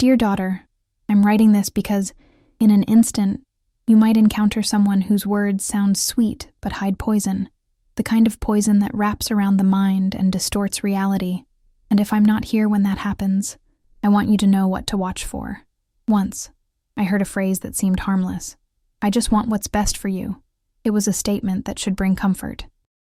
Dear daughter, I'm writing this because, in an instant, you might encounter someone whose words sound sweet but hide poison, the kind of poison that wraps around the mind and distorts reality. And if I'm not here when that happens, I want you to know what to watch for. Once, I heard a phrase that seemed harmless. I just want what's best for you. It was a statement that should bring comfort.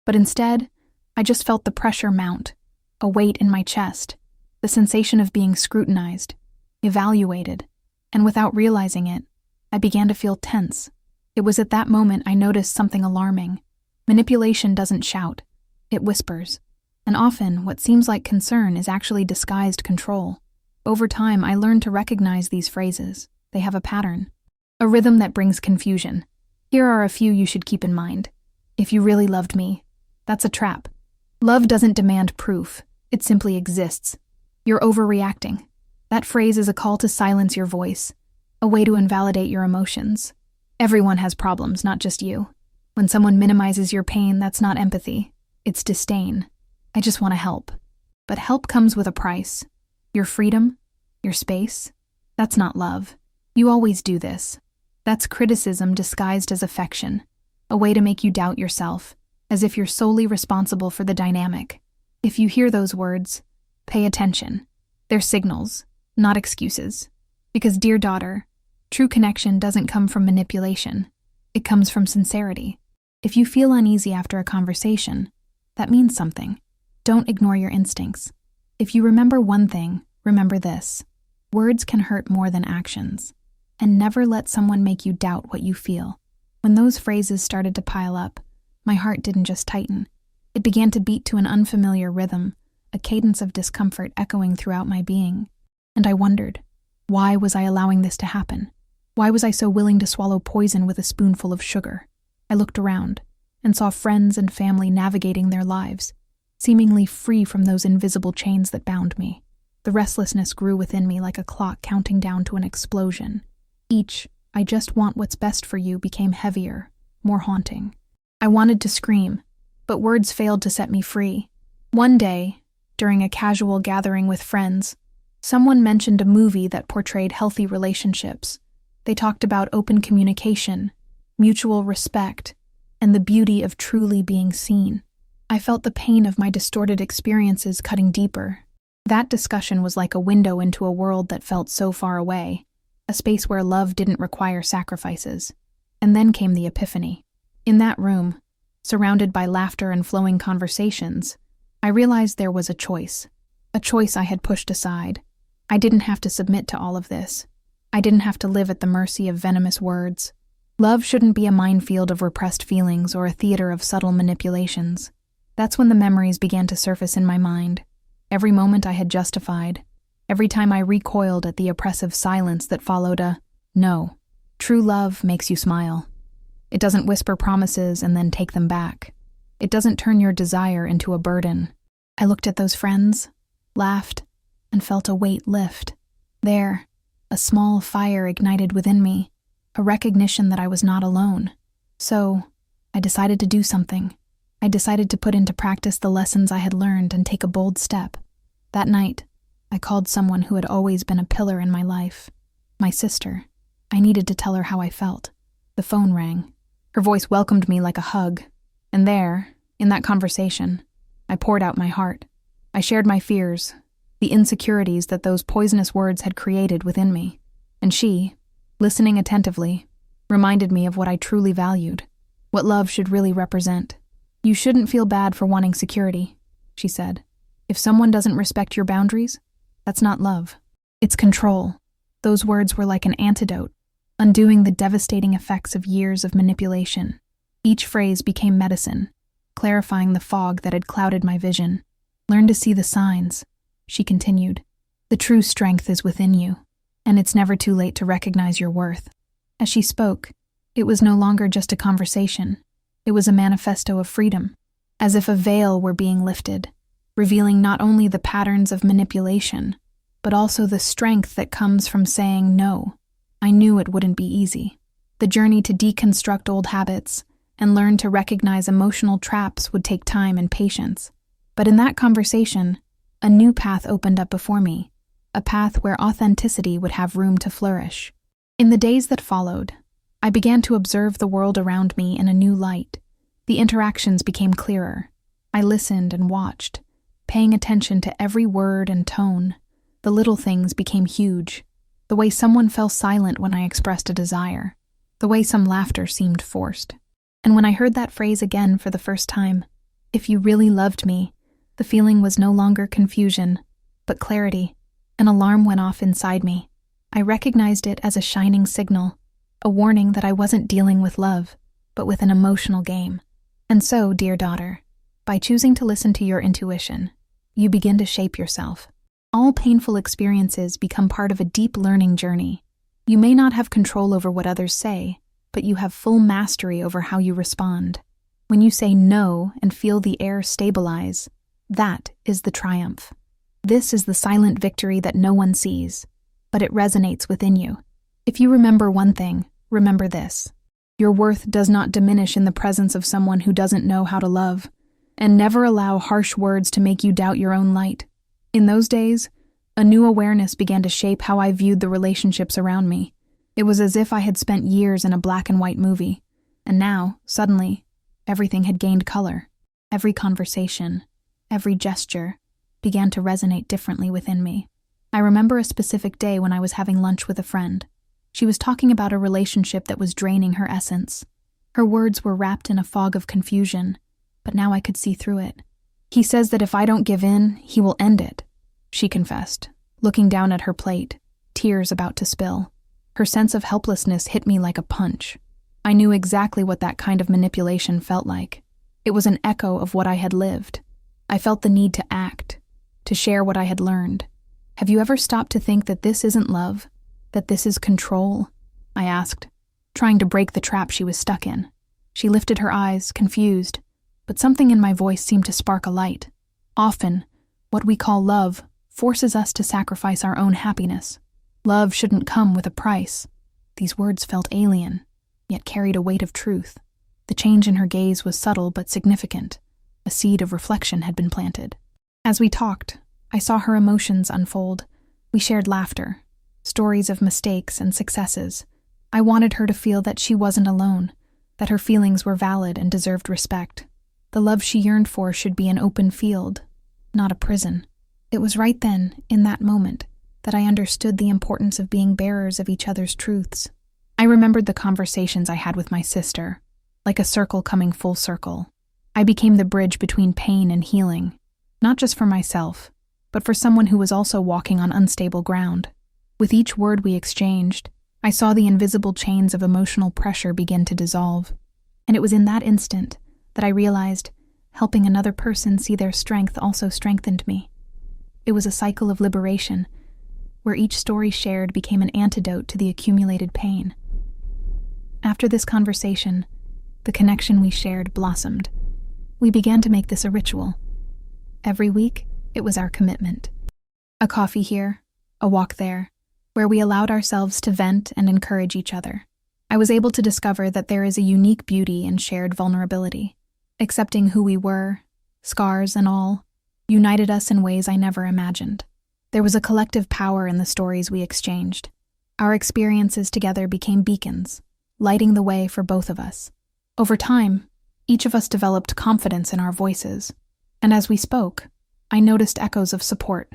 But instead, I just felt the pressure mount, a weight in my chest, the sensation of being scrutinized, evaluated, and without realizing it, I began to feel tense. It was at that moment I noticed something alarming. Manipulation doesn't shout, it whispers. And often, what seems like concern is actually disguised control. Over time, I learned to recognize these phrases. They have a pattern, a rhythm that brings confusion. Here are a few you should keep in mind. If you really loved me, that's a trap. Love doesn't demand proof. It simply exists. You're overreacting. That phrase is a call to silence your voice, a way to invalidate your emotions. Everyone has problems, not just you. When someone minimizes your pain, that's not empathy. It's disdain. I just want to help. But help comes with a price. Your freedom, your space. That's not love. You always do this. That's criticism disguised as affection, a way to make you doubt yourself, as if you're solely responsible for the dynamic. If you hear those words, pay attention. They're signals, not excuses. Because, dear daughter, true connection doesn't come from manipulation. It comes from sincerity. If you feel uneasy after a conversation, that means something. Don't ignore your instincts. If you remember one thing, remember this. Words can hurt more than actions. And never let someone make you doubt what you feel. When those phrases started to pile up, my heart didn't just tighten. It began to beat to an unfamiliar rhythm, a cadence of discomfort echoing throughout my being. And I wondered, why was I allowing this to happen? Why was I so willing to swallow poison with a spoonful of sugar? I looked around and saw friends and family navigating their lives, seemingly free from those invisible chains that bound me. The restlessness grew within me like a clock counting down to an explosion. Each, I just want what's best for you, became heavier, more haunting. I wanted to scream, but words failed to set me free. One day, during a casual gathering with friends, someone mentioned a movie that portrayed healthy relationships. They talked about open communication, mutual respect, and the beauty of truly being seen. I felt the pain of my distorted experiences cutting deeper. That discussion was like a window into a world that felt so far away, a space where love didn't require sacrifices. And then came the epiphany. In that room, surrounded by laughter and flowing conversations, I realized there was a choice I had pushed aside. I didn't have to submit to all of this. I didn't have to live at the mercy of venomous words. Love shouldn't be a minefield of repressed feelings or a theater of subtle manipulations. That's when the memories began to surface in my mind. Every moment I had justified, every time I recoiled at the oppressive silence that followed a no. True love makes you smile. It doesn't whisper promises and then take them back. It doesn't turn your desire into a burden. I looked at those friends, laughed, and felt a weight lift. There, a small fire ignited within me, a recognition that I was not alone. So, I decided to do something. I decided to put into practice the lessons I had learned and take a bold step. That night, I called someone who had always been a pillar in my life. My sister. I needed to tell her how I felt. The phone rang. Her voice welcomed me like a hug. And there, in that conversation, I poured out my heart. I shared my fears, the insecurities that those poisonous words had created within me. And she, listening attentively, reminded me of what I truly valued, what love should really represent. You shouldn't feel bad for wanting security, she said. If someone doesn't respect your boundaries, that's not love. It's control. Those words were like an antidote, undoing the devastating effects of years of manipulation. Each phrase became medicine, clarifying the fog that had clouded my vision. Learn to see the signs, she continued. The true strength is within you, and it's never too late to recognize your worth. As she spoke, it was no longer just a conversation. It was a manifesto of freedom, as if a veil were being lifted, revealing not only the patterns of manipulation, but also the strength that comes from saying no. I knew it wouldn't be easy. The journey to deconstruct old habits and learn to recognize emotional traps would take time and patience. But in that conversation, a new path opened up before me, a path where authenticity would have room to flourish. In the days that followed, I began to observe the world around me in a new light. The interactions became clearer. I listened and watched, paying attention to every word and tone. The little things became huge. The way someone fell silent when I expressed a desire. The way some laughter seemed forced. And when I heard that phrase again for the first time, "If you really loved me," the feeling was no longer confusion, but clarity. An alarm went off inside me. I recognized it as a shining signal, a warning that I wasn't dealing with love, but with an emotional game. And so, dear daughter, by choosing to listen to your intuition, you begin to shape yourself. All painful experiences become part of a deep learning journey. You may not have control over what others say, but you have full mastery over how you respond. When you say no and feel the air stabilize, that is the triumph. This is the silent victory that no one sees, but it resonates within you. If you remember one thing, remember this. Your worth does not diminish in the presence of someone who doesn't know how to love, and never allow harsh words to make you doubt your own light. In those days, a new awareness began to shape how I viewed the relationships around me. It was as if I had spent years in a black and white movie, and now, suddenly, everything had gained color. Every conversation, every gesture, began to resonate differently within me. I remember a specific day when I was having lunch with a friend. She was talking about a relationship that was draining her essence. Her words were wrapped in a fog of confusion, but now I could see through it. "He says that if I don't give in, he will end it," she confessed, looking down at her plate, tears about to spill. Her sense of helplessness hit me like a punch. I knew exactly what that kind of manipulation felt like. It was an echo of what I had lived. I felt the need to act, to share what I had learned. "Have you ever stopped to think that this isn't love, that this is control?" I asked, trying to break the trap she was stuck in. She lifted her eyes, confused, but something in my voice seemed to spark a light. Often, what we call love forces us to sacrifice our own happiness. Love shouldn't come with a price. These words felt alien, yet carried a weight of truth. The change in her gaze was subtle but significant. A seed of reflection had been planted. As we talked, I saw her emotions unfold. We shared laughter, stories of mistakes and successes. I wanted her to feel that she wasn't alone, that her feelings were valid and deserved respect. The love she yearned for should be an open field, not a prison. It was right then, in that moment, that I understood the importance of being bearers of each other's truths. I remembered the conversations I had with my sister, like a circle coming full circle. I became the bridge between pain and healing, not just for myself, but for someone who was also walking on unstable ground. With each word we exchanged, I saw the invisible chains of emotional pressure begin to dissolve. And it was in that instant that I realized helping another person see their strength also strengthened me. It was a cycle of liberation, where each story shared became an antidote to the accumulated pain. After this conversation, the connection we shared blossomed. We began to make this a ritual. Every week, it was our commitment. A coffee here, a walk there, where we allowed ourselves to vent and encourage each other. I was able to discover that there is a unique beauty in shared vulnerability. Accepting who we were, scars and all, united us in ways I never imagined. There was a collective power in the stories we exchanged. Our experiences together became beacons, lighting the way for both of us. Over time, each of us developed confidence in our voices, and as we spoke, I noticed echoes of support.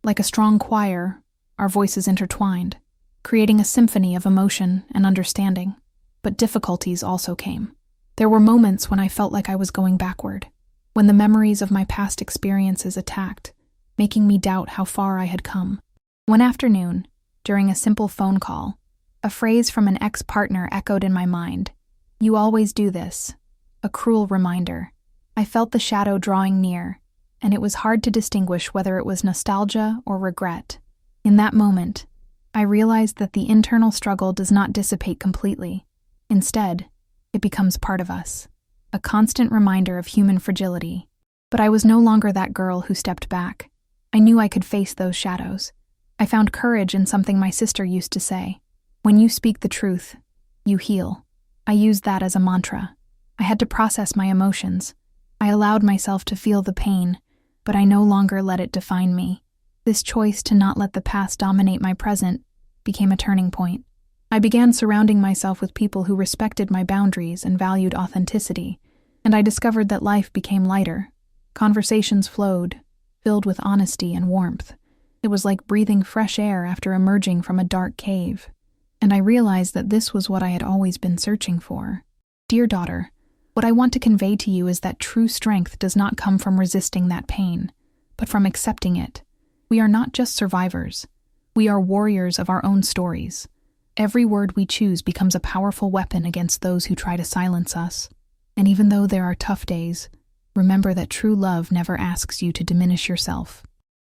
Like a strong choir, our voices intertwined, creating a symphony of emotion and understanding. But difficulties also came. There were moments when I felt like I was going backward, when the memories of my past experiences attacked, making me doubt how far I had come. One afternoon, during a simple phone call, a phrase from an ex-partner echoed in my mind. "You always do this." A cruel reminder. I felt the shadow drawing near, and it was hard to distinguish whether it was nostalgia or regret. In that moment, I realized that the internal struggle does not dissipate completely. Instead, it becomes part of us, a constant reminder of human fragility. But I was no longer that girl who stepped back. I knew I could face those shadows. I found courage in something my sister used to say. "When you speak the truth, you heal." I used that as a mantra. I had to process my emotions. I allowed myself to feel the pain, but I no longer let it define me. This choice to not let the past dominate my present became a turning point. I began surrounding myself with people who respected my boundaries and valued authenticity, and I discovered that life became lighter. Conversations flowed, filled with honesty and warmth. It was like breathing fresh air after emerging from a dark cave, and I realized that this was what I had always been searching for. Dear daughter, what I want to convey to you is that true strength does not come from resisting that pain, but from accepting it. We are not just survivors. We are warriors of our own stories. Every word we choose becomes a powerful weapon against those who try to silence us. And even though there are tough days, remember that true love never asks you to diminish yourself.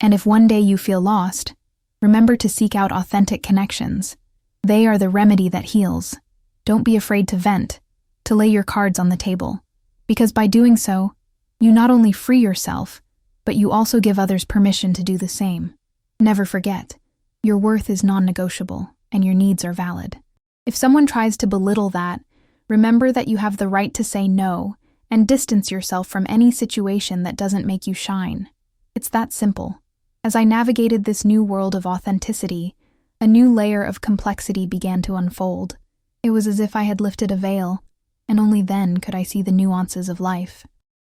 And if one day you feel lost, remember to seek out authentic connections. They are the remedy that heals. Don't be afraid to vent, to lay your cards on the table. Because by doing so, you not only free yourself, but you also give others permission to do the same. Never forget, your worth is non-negotiable, and your needs are valid. If someone tries to belittle that, remember that you have the right to say no and distance yourself from any situation that doesn't make you shine. It's that simple. As I navigated this new world of authenticity, a new layer of complexity began to unfold. It was as if I had lifted a veil, and only then could I see the nuances of life.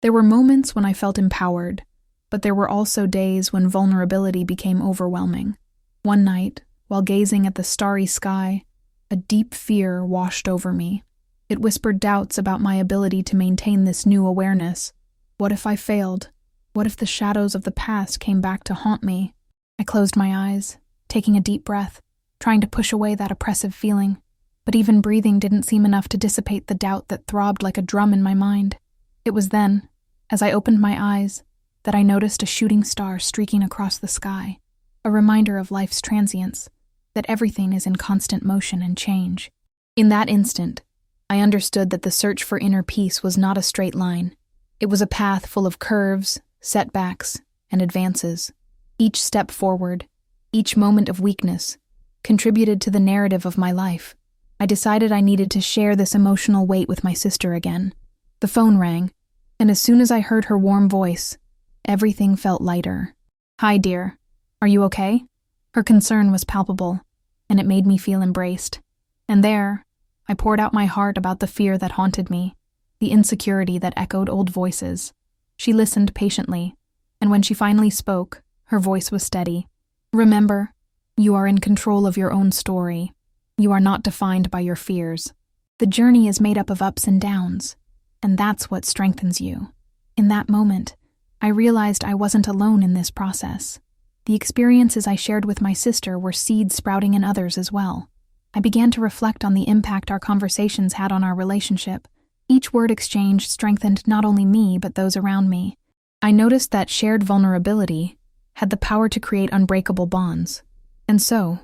There were moments when I felt empowered, but there were also days when vulnerability became overwhelming. One night, while gazing at the starry sky, a deep fear washed over me. It whispered doubts about my ability to maintain this new awareness. What if I failed? What if the shadows of the past came back to haunt me? I closed my eyes, taking a deep breath, trying to push away that oppressive feeling. But even breathing didn't seem enough to dissipate the doubt that throbbed like a drum in my mind. It was then, as I opened my eyes, that I noticed a shooting star streaking across the sky, a reminder of life's transience, that everything is in constant motion and change. In that instant, I understood that the search for inner peace was not a straight line. It was a path full of curves, setbacks, and advances. Each step forward, each moment of weakness, contributed to the narrative of my life. I decided I needed to share this emotional weight with my sister again. The phone rang, and as soon as I heard her warm voice, everything felt lighter. "Hi, dear. Are you okay?" Her concern was palpable, and it made me feel embraced. And there, I poured out my heart about the fear that haunted me, the insecurity that echoed old voices. She listened patiently, and when she finally spoke, her voice was steady. "Remember, you are in control of your own story. You are not defined by your fears. The journey is made up of ups and downs, and that's what strengthens you." In that moment, I realized I wasn't alone in this process. The experiences I shared with my sister were seeds sprouting in others as well. I began to reflect on the impact our conversations had on our relationship. Each word exchanged strengthened not only me, but those around me. I noticed that shared vulnerability had the power to create unbreakable bonds. And so,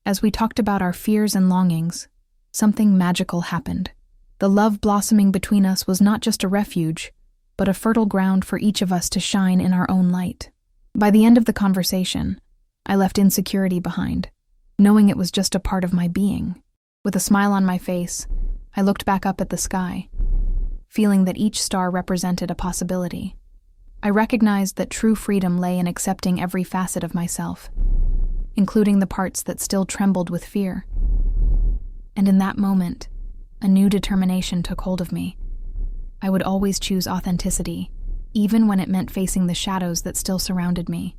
as we talked about our fears and longings, something magical happened. The love blossoming between us was not just a refuge, but a fertile ground for each of us to shine in our own light. By the end of the conversation, I left insecurity behind, knowing it was just a part of my being. With a smile on my face, I looked back up at the sky, feeling that each star represented a possibility. I recognized that true freedom lay in accepting every facet of myself, including the parts that still trembled with fear. And in that moment, a new determination took hold of me. I would always choose authenticity, even when it meant facing the shadows that still surrounded me.